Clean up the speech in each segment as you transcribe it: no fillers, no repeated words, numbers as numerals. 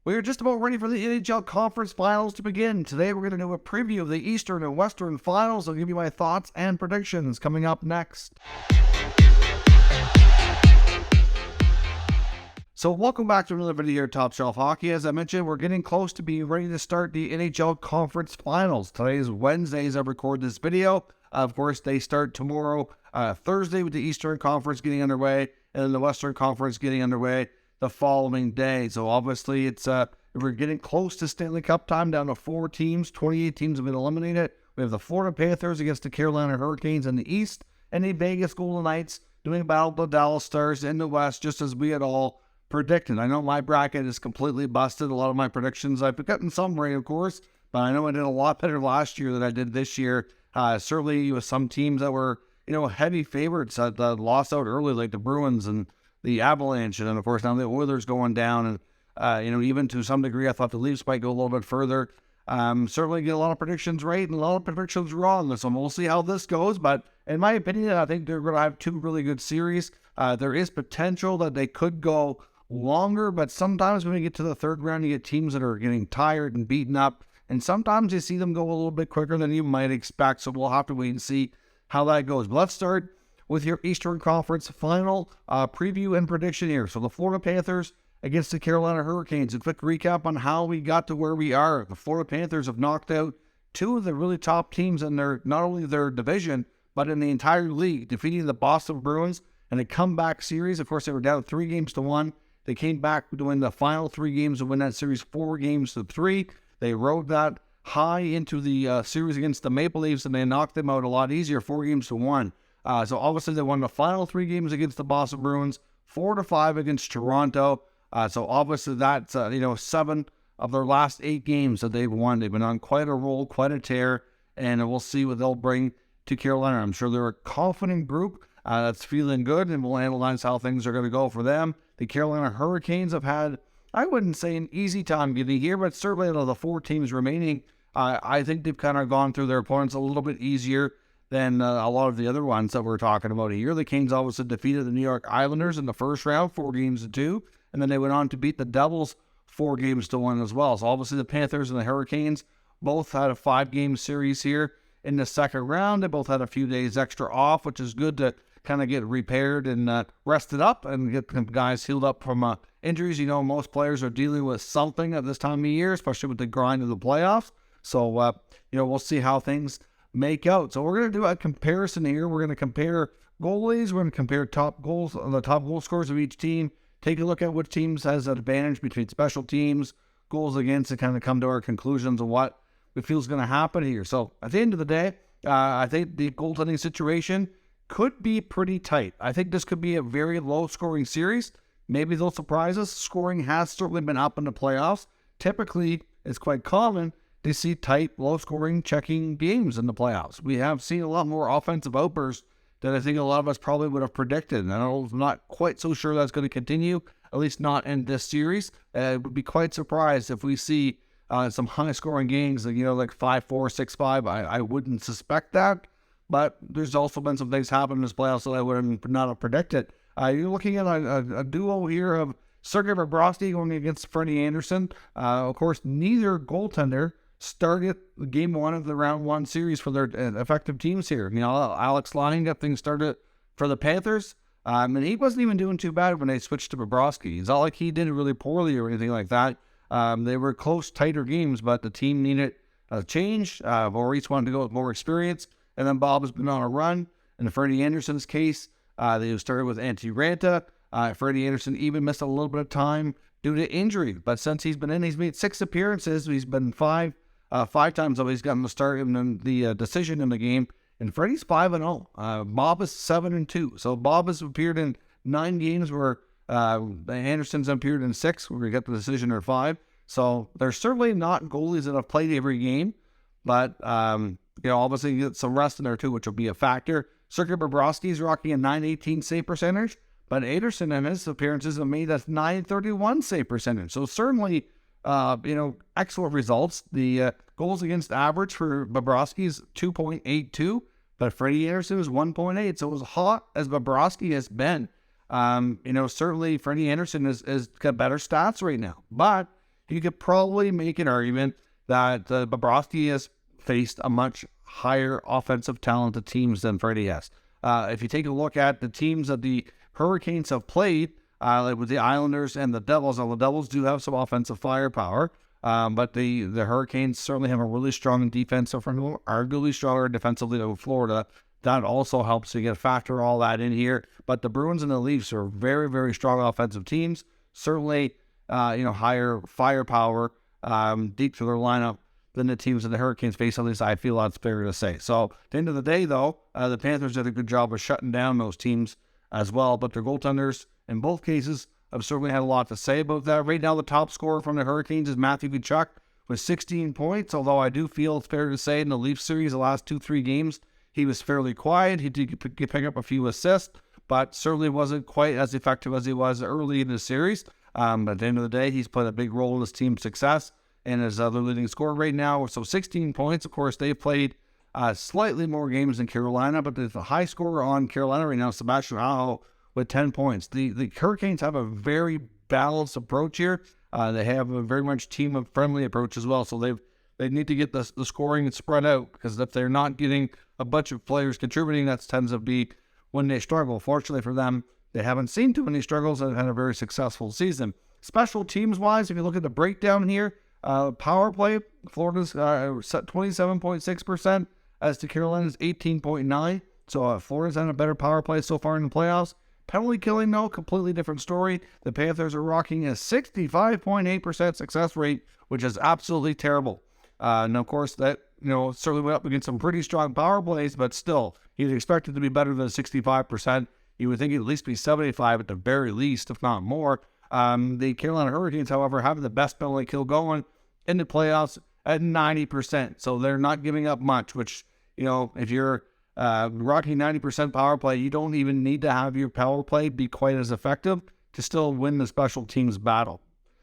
We are just about ready for the NHL Conference Finals to begin. Today we're going to do a preview of the Eastern and Western Finals. I'll give you my thoughts and predictions coming up next. So welcome back to another video here, Top Shelf Hockey. As I mentioned, we're getting close to being ready to start the NHL Conference Finals. Today is Wednesday as I record this video. Of course, they start tomorrow, Thursday, with the Eastern Conference getting underway, and then the Western Conference getting underway the following day. So obviously we're getting close to Stanley Cup time, down to 4 teams. 28 teams have been eliminated. We have the Florida Panthers against the Carolina Hurricanes in the East, and the Vegas Golden Knights doing battle with the Dallas Stars in the West, just as we had all predicted. I know my bracket is completely busted. A lot of my predictions, I've gotten some right, of course, but I know I did a lot better last year than I did this year. Certainly with some teams that were, heavy favorites that lost out early, like the Bruins and the Avalanche, and then of course now the Oilers going down, and even to some degree I thought the Leafs might go a little bit further. Certainly get a lot of predictions right and a lot of predictions wrong, so we'll see how this goes. But in my opinion, I think they're going to have 2 really good series. There is potential that they could go longer, but sometimes when you get to the third round, you get teams that are getting tired and beaten up, and sometimes you see them go a little bit quicker than you might expect. So we'll have to wait and see how that goes. But let's start with your Eastern Conference final preview and prediction here. So the Florida Panthers against the Carolina Hurricanes. A quick recap on how we got to where we are. The Florida Panthers have knocked out 2 of the really top teams in not only their division, but in the entire league, defeating the Boston Bruins in a comeback series. Of course, they were down 3-1. They came back to win the final 3 games to win that series 4-3. They rode that high into the series against the Maple Leafs, and they knocked them out a lot easier, 4-1. So obviously they won the final 3 games against the Boston Bruins, 4-5 against Toronto. So obviously that's 7 of their last 8 games that they've won. They've been on quite a roll, quite a tear, and we'll see what they'll bring to Carolina. I'm sure they're a confident group that's feeling good, and we'll analyze how things are going to go for them. The Carolina Hurricanes have had, I wouldn't say an easy time getting here, but certainly out of the 4 teams remaining, I think they've kind of gone through their opponents a little bit easier than a lot of the other ones that we're talking about here. The Canes obviously defeated the New York Islanders in the first round, 4-2, and then they went on to beat the Devils 4-1 as well. So obviously the Panthers and the Hurricanes both had a 5-game series here in the second round. They both had a few days extra off, which is good to kind of get repaired and rested up and get the guys healed up from injuries. Most players are dealing with something at this time of year, especially with the grind of the playoffs. So, we'll see how things make out. So we're going to do a comparison here. We're going to compare goalies. We're going to compare the top goal scorers of each team. Take a look at which teams has an advantage between special teams, goals against, and kind of come to our conclusions of what we feel is going to happen here. So at the end of the day, I think the goaltending situation could be pretty tight. I think this could be a very low-scoring series. Maybe they'll surprise us. Scoring has certainly been up in the playoffs. Typically, it's quite common to see tight, low-scoring, checking games in the playoffs. We have seen a lot more offensive outbursts than I think a lot of us probably would have predicted. And I'm not quite so sure that's going to continue, at least not in this series. I would be quite surprised if we see some high-scoring games, like 5-4, 6-5. I wouldn't suspect that. But there's also been some things happen in this playoffs that I would not have predicted. You're looking at a duo here of Sergei Bobrovsky going against Freddie Anderson. Of course, neither goaltender started game 1 of the round 1 series for their effective teams here. Alex Laine got things started for the Panthers, and he wasn't even doing too bad when they switched to Bobrovsky. It's not like he did really poorly or anything like that. They were close, tighter games, but the team needed a change. Maurice wanted to go with more experience. And then Bob has been on a run. In Freddie Anderson's case, they started with Antti Ranta. Freddie Anderson even missed a little bit of time due to injury. But since he's been in, he's made 6 appearances. He's been 5 times, though he's gotten the start and the decision in the game. And Freddie's 5-0. Bob is 7-2. So Bob has appeared in 9 games where Anderson's appeared in 6 where he got the decision or 5. So they're certainly not goalies that have played every game. But obviously you get some rest in there too, which will be a factor. Sergei Bobrovsky is rocking a .918 save percentage, but Anderson in his appearances have made a .931 save percentage. So certainly, excellent results. The goals against average for Bobrovsky is 2.82, but Freddie Anderson is 1.8. So as hot as Bobrovsky has been, certainly Freddie Anderson is got better stats right now. But you could probably make an argument that Bobrovsky has faced a much higher offensive talented teams than Freddie has. If you take a look at the teams that the Hurricanes have played, with the Islanders and the Devils, now the Devils do have some offensive firepower, but the Hurricanes certainly have a really strong defensive front, arguably stronger defensively than Florida. That also helps to factor all that in here. But the Bruins and the Leafs are very, very strong offensive teams. Certainly, higher firepower deep through their lineup than the teams that the Hurricanes face. At least I feel that's fair to say. So at the end of the day, though, the Panthers did a good job of shutting down those teams as well. But their goaltenders, in both cases, have certainly had a lot to say about that. Right now, the top scorer from the Hurricanes is Matthew Tkachuk with 16 points. Although I do feel it's fair to say in the Leafs series, the last 2-3 games, he was fairly quiet. He did pick up a few assists, but certainly wasn't quite as effective as he was early in the series. But at the end of the day, he's played a big role in his team's success and is the leading scorer right now. So 16 points. Of course, they've played slightly more games than Carolina, but the high scorer on Carolina right now, Sebastian Aho, with 10 points. The Hurricanes have a very balanced approach here. They have a very much team-friendly approach as well. So they need to get the scoring spread out, because if they're not getting a bunch of players contributing, that tends to be when they struggle. Fortunately for them, they haven't seen too many struggles and had a very successful season. Special teams-wise, if you look at the breakdown here, power play, Florida's set 27.6%, as to Carolina's 18.9%. So Florida's had a better power play so far in the playoffs. Penalty killing, no, completely different story. The Panthers are rocking a 65.8% success rate, which is absolutely terrible. And of course, that certainly went up against some pretty strong power plays, but still, you'd expect it to be better than 65%. You would think it'd at least be 75% at the very least, if not more. The Carolina Hurricanes, however, have the best penalty kill going in the playoffs at 90%. So they're not giving up much, which, if you're rocking 90% power play, you don't even need to have your power play be quite as effective to still win the special teams battle.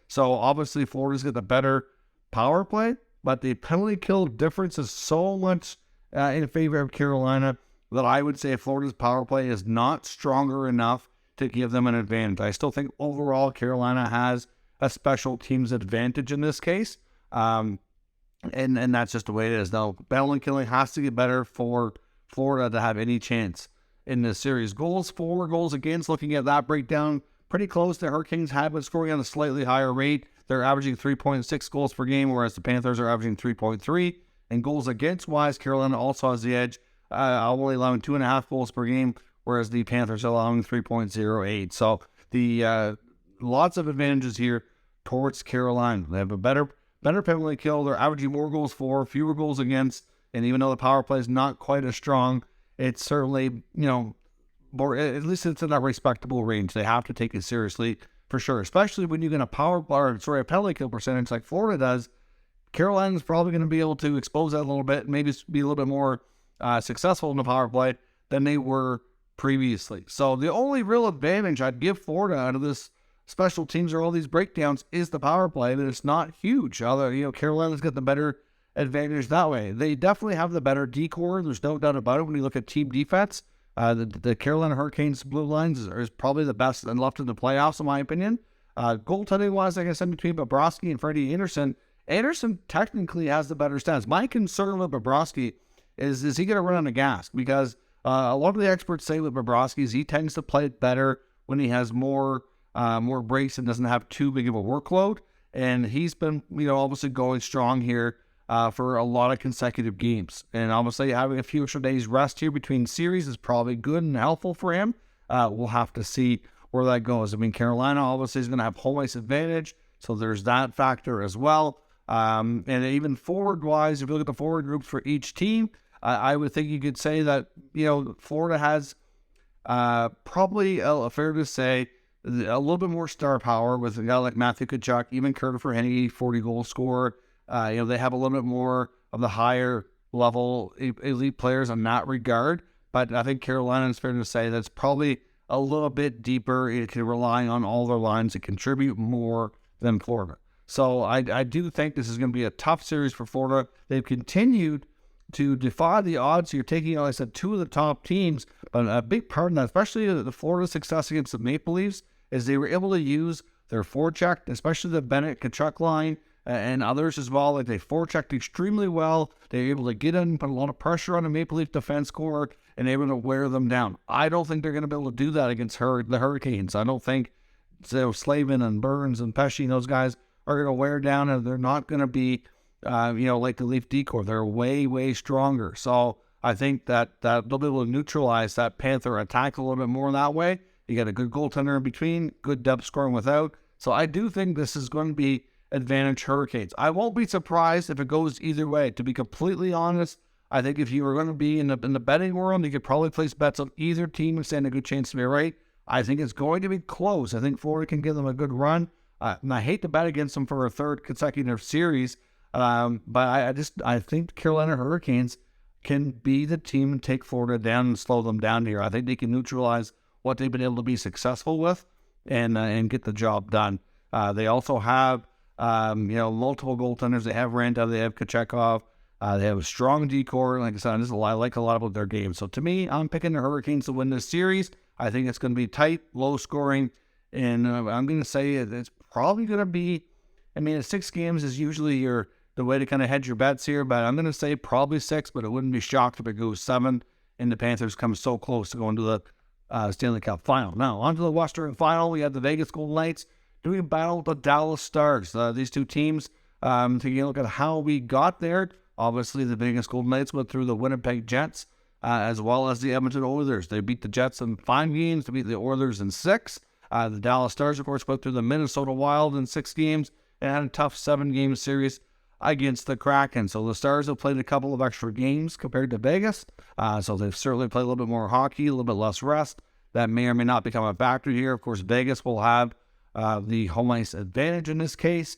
So obviously Florida's got the better power play, but the penalty kill difference is so much in favor of Carolina that I would say Florida's power play is not stronger enough to give them an advantage. I still think overall Carolina has a special teams advantage in this case. And that's just the way it is. Now, penalty killing has to get better for Florida to have any chance in this series. Goals for, goals against, looking at that breakdown, pretty close. The Hurricanes have been scoring at a slightly higher rate. They're averaging 3.6 goals per game, whereas the Panthers are averaging 3.3. And goals against wise, Carolina also has the edge, only allowing 2.5 goals per game, whereas the Panthers are allowing 3.08. So the lots of advantages here towards Carolina. They have a better penalty kill. They're averaging more goals for, fewer goals against. And even though the power play is not quite as strong, it's certainly, more, at least it's in a respectable range. They have to take it seriously for sure, especially when you get a penalty kill percentage like Florida does. Carolina's probably going to be able to expose that a little bit and maybe be a little bit more successful in the power play than they were previously. So the only real advantage I'd give Florida out of this special teams or all these breakdowns is the power play, and it's not huge. Although, Carolina's got the better advantage that way. They definitely have the better D-core. There's no doubt about it. When you look at team defense, the Carolina Hurricanes blue lines is probably the best and left in the playoffs, in my opinion. Goaltending-wise, like I said, between Bobrovsky and Freddie Anderson technically has the better stats. My concern with Bobrovsky is he going to run on the gas? Because a lot of the experts say with Bobrovsky is he tends to play it better when he has more breaks and doesn't have too big of a workload. And he's been, obviously going strong here for a lot of consecutive games. And obviously having a few extra days rest here between series is probably good and helpful for him. We'll have to see where that goes. I mean, Carolina obviously is going to have home ice advantage, so there's that factor as well. And even forward-wise, if you look at the forward groups for each team, I would think you could say that, Florida has probably, fair to say, a little bit more star power with a guy like Matthew Tkachuk, even Curtis Henry, 40-goal scorer. They have a little bit more of the higher level elite players in that regard. But I think Carolina is fair to say that's probably a little bit deeper. It can rely on all their lines to contribute more than Florida. So I do think this is going to be a tough series for Florida. They've continued to defy the odds. You're taking, like I said, two of the top teams, but a big part of that, especially the Florida success against the Maple Leafs, is they were able to use They're forechecked, especially the Bennett Kachuk line and others as well. Like, they forechecked extremely well. They're able to get in, put a lot of pressure on the Maple Leaf defense core, and able to wear them down. I don't think they're going to be able to do that against the Hurricanes. I don't think Slavin and Burns and Pesce, those guys are going to wear down, and they're not going to be, like the Leaf decor. They're way, way stronger. So I think that they'll be able to neutralize that Panther attack a little bit more that way. You got a good goaltender in between, good depth scoring without. So I do think this is going to be advantage Hurricanes. I won't be surprised if it goes either way. To be completely honest, I think if you were going to be in the betting world, you could probably place bets on either team and stand a good chance to be right. I think it's going to be close. I think Florida can give them a good run. And I hate to bet against them for a third consecutive series, but I think Carolina Hurricanes can be the team and take Florida down and slow them down here. I think they can neutralize what they've been able to be successful with and get the job done. They also have multiple goaltenders. They have Ranta, they have Kochekov, they have a strong decor. Like I said, I like a lot about their game. So to me, I'm picking the Hurricanes to win this series. I think it's going to be tight, low scoring, and I'm going to say it's probably going to be, 6 games is usually the way to kind of hedge your bets here, but I'm going to say probably 6, but it wouldn't be shocked if it goes 7 and the Panthers come so close to going to the Stanley Cup final. Now, on to the Western final. We have the Vegas Golden Knights doing battle with the Dallas Stars. These two teams, taking a look at how we got there. Obviously, the Vegas Golden Knights went through the Winnipeg Jets, as well as the Edmonton Oilers. They beat the Jets in 5 games to beat the Oilers in 6. The Dallas Stars, of course, went through the Minnesota Wild in 6 games and had a tough 7-game series against the Kraken. So the Stars have played a couple of extra games compared to Vegas. So they've certainly played a little bit more hockey, a little bit less rest. That may or may not become a factor here. Of course, Vegas will have the home ice advantage in this case.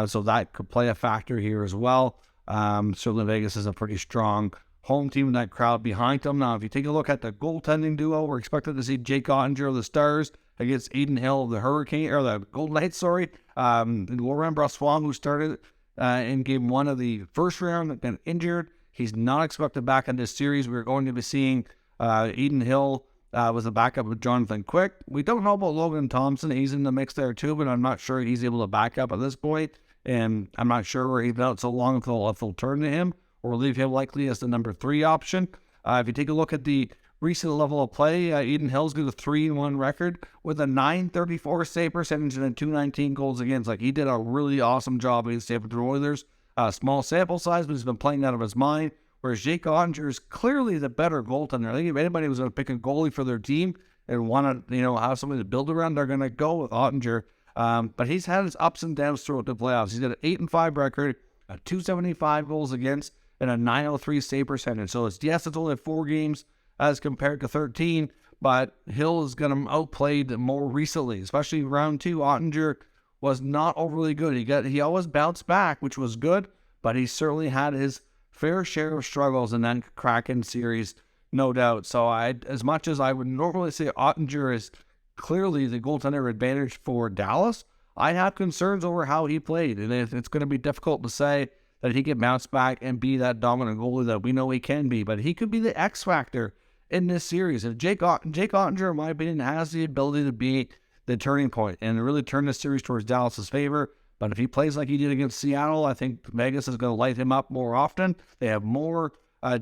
So that could play a factor here as well. Certainly Vegas is a pretty strong home team with that crowd behind them. Now, if you take a look at the goaltending duo, we're expected to see Jake Ottinger of the Stars against Adin Hill of the the Golden Knights, Laurent Brossoit, who started in game 1 of the first round, has been injured. He's not expected back in this series. We're going to be seeing Adin Hill was a backup with Jonathan Quick. We don't know about Logan Thompson. He's in the mix there too, but I'm not sure he's able to back up at this point. And I'm not sure where he's been out so long if they'll turn to him or leave him likely as the number 3 option. If you take a look at the recent level of play, Adin Hill's got a 3-1 record with a .934 save percentage and a .219 goals against. Like, he did a really awesome job against the Edmonton Oilers. Small sample size, but he's been playing out of his mind. Whereas Jake Ottinger is clearly the better goaltender. I think if anybody was going to pick a goalie for their team and want to, have somebody to build around, they're going to go with Ottinger. But he's had his ups and downs throughout the playoffs. He's got an 8-5 record, a .275 goals against, and a .903 save percentage. So it's only 4 games as compared to 13, but Hill has got him outplayed more recently, especially round 2. Ottinger was not overly good. He always bounced back, which was good, but he certainly had his fair share of struggles in that Kraken series, no doubt. So as much as I would normally say Ottinger is clearly the goaltender advantage for Dallas, I have concerns over how he played, and it's going to be difficult to say that he can bounce back and be that dominant goalie that we know he can be, but he could be the X factor in this series. And Jake Ottinger, in my opinion, has the ability to be the turning point and really turn this series towards Dallas's favor. But if he plays like he did against Seattle, I think Vegas is going to light him up more often. They have more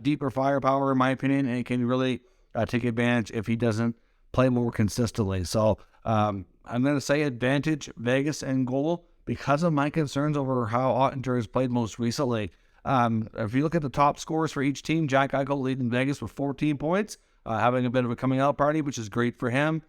deeper firepower, in my opinion, and he can really take advantage if he doesn't play more consistently. So I'm going to say advantage Vegas and goal because of my concerns over how Ottinger has played most recently. If you look at the top scores for each team, Jack Eichel leading Vegas with 14 points, having a bit of a coming out party, which is great for him.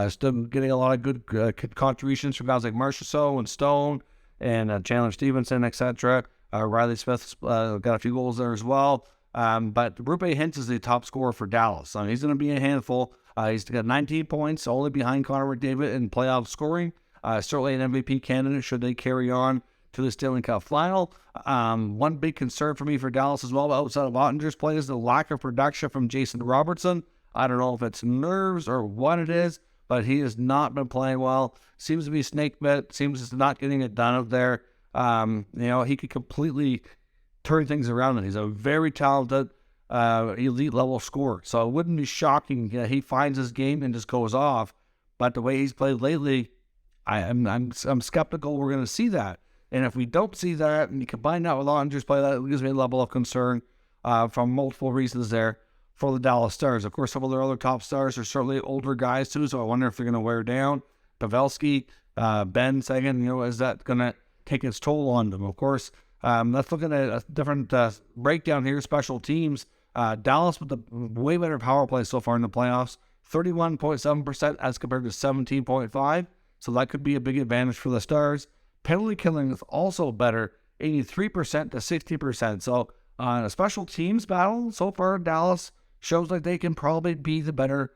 Still getting a lot of good contributions from guys like Marchessault and Stone and Chandler Stevenson, etc. Riley Smith got a few goals there as well. But Roope Hintz is the top scorer for Dallas. So he's going to be a handful. He's got 19 points, only behind Connor McDavid in playoff scoring. Certainly an MVP candidate should they carry on to the Stanley Cup final. One big concern for me for Dallas as well, outside of Ottinger's play, is the lack of production from Jason Robertson. I don't know if it's nerves or what it is, but he has not been playing well. Seems to be snake bit. Seems to not getting it done out there. He could completely turn things around, and he's a very talented, elite level scorer. So it wouldn't be shocking he finds his game and just goes off. But the way he's played lately, I'm skeptical we're going to see that. And if we don't see that, and you combine that with Ottinger's play, that gives me a level of concern from multiple reasons there for the Dallas Stars. Of course, some of their other top stars are certainly older guys too, so I wonder if they're going to wear down. Pavelski, Ben Sagan, is that going to take its toll on them? Of course, let's look at a different breakdown here. Special teams. Dallas with the way better power play so far in the playoffs, 31.7% as compared to 17.5%. So that could be a big advantage for the Stars. Penalty killing is also better, 83% to 60%. So a special teams battle so far, Dallas shows like they can probably be the better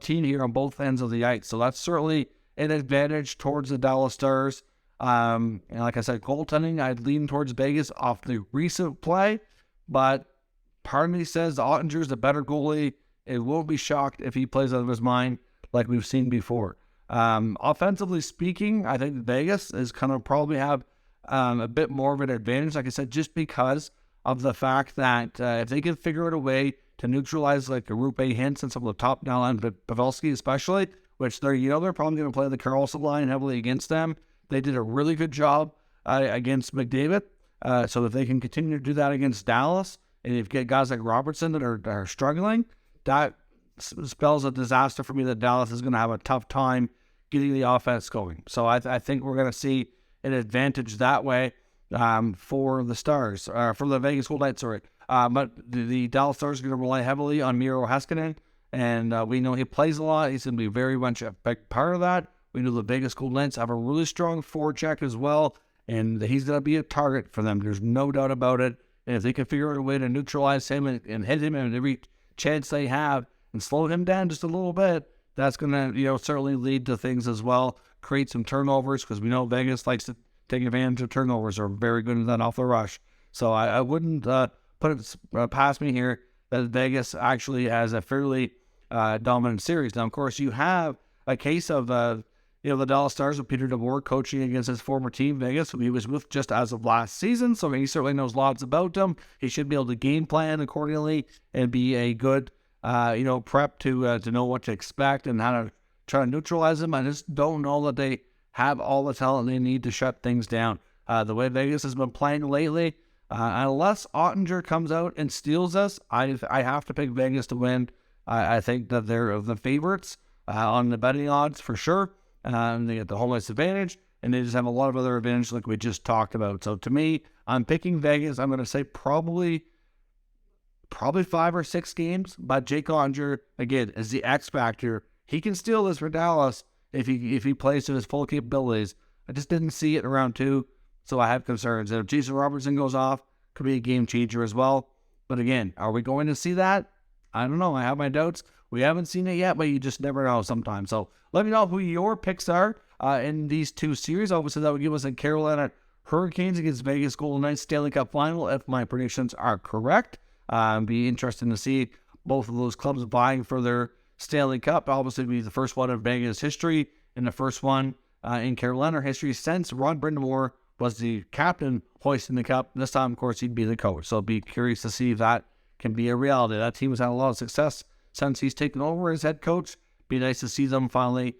team here on both ends of the ice. So that's certainly an advantage towards the Dallas Stars. And like I said, goaltending, I'd lean towards Vegas off the recent play, but part of me says Ottinger's the better goalie. It won't be shocked if he plays out of his mind like we've seen before. Offensively speaking, I think Vegas is kind of probably have a bit more of an advantage, like I said, just because of the fact that if they can figure out a way to neutralize like a Rupe Hintz and some of the top down line, but Pavelski especially, which they're probably going to play the Carlson line heavily against them. They did a really good job against McDavid. So if they can continue to do that against Dallas, and if you get guys like Robertson that are struggling, that spells a disaster for me that Dallas is going to have a tough time getting the offense going. So I think we're going to see an advantage that way for the Stars, for the Vegas Golden Knights, sorry. But the Dallas Stars are going to rely heavily on Miro Heiskanen, and we know he plays a lot. He's going to be very much a big part of that. We know the Vegas Golden Knights have a really strong forecheck as well, and he's going to be a target for them. There's no doubt about it. And if they can figure out a way to neutralize him and hit him in every chance they have and slow him down just a little bit, that's going to, certainly lead to things as well, create some turnovers, because we know Vegas likes to take advantage of turnovers. Are very good at that off the rush. So I wouldn't put it past me here that Vegas actually has a fairly dominant series. Now, of course, you have a case of the Dallas Stars with Peter Dufour coaching against his former team, Vegas, who he was with just as of last season. So he certainly knows lots about them. He should be able to game plan accordingly and be a good, prep to know what to expect and how to try to neutralize them. I just don't know that they have all the talent they need to shut things down. The way Vegas has been playing lately, unless Ottinger comes out and steals us, I have to pick Vegas to win. I think that they're the favorites on the betting odds for sure. They get the home ice advantage, and they just have a lot of other advantages like we just talked about. So to me, I'm picking Vegas. I'm going to say probably 5 or 6 games, but Jake Ottinger, again, is the X factor. He can steal this for Dallas if he plays to his full capabilities. I just didn't see it in round 2, so I have concerns. And if Jason Robertson goes off, could be a game changer as well. But again, are we going to see that? I don't know. I have my doubts. We haven't seen it yet, but you just never know sometimes. So let me know who your picks are in these 2 series. Obviously, that would give us a Carolina Hurricanes against Vegas Golden Knights Stanley Cup Final, if my predictions are correct. Be interesting to see both of those clubs vying for their Stanley Cup. Obviously, it'd be the first one in Vegas history and the first one in Carolina history since Ron Brind'Amour was the captain hoisting the cup. This time, of course, he'd be the coach. So be curious to see if that can be a reality. That team has had a lot of success since he's taken over as head coach. Be nice to see them finally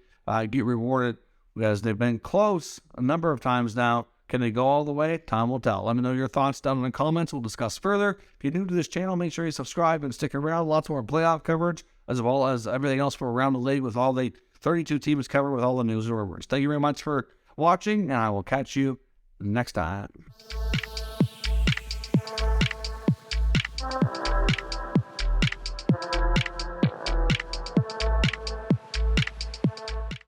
get rewarded, because they've been close a number of times now. Can they go all the way? Time will tell. Let me know your thoughts down in the comments. We'll discuss further. If you're new to this channel, make sure you subscribe and stick around. Lots more playoff coverage, as well as everything else for around the league with all the 32 teams covered with all the news and rumors. Thank you very much for watching, and I will catch you next time.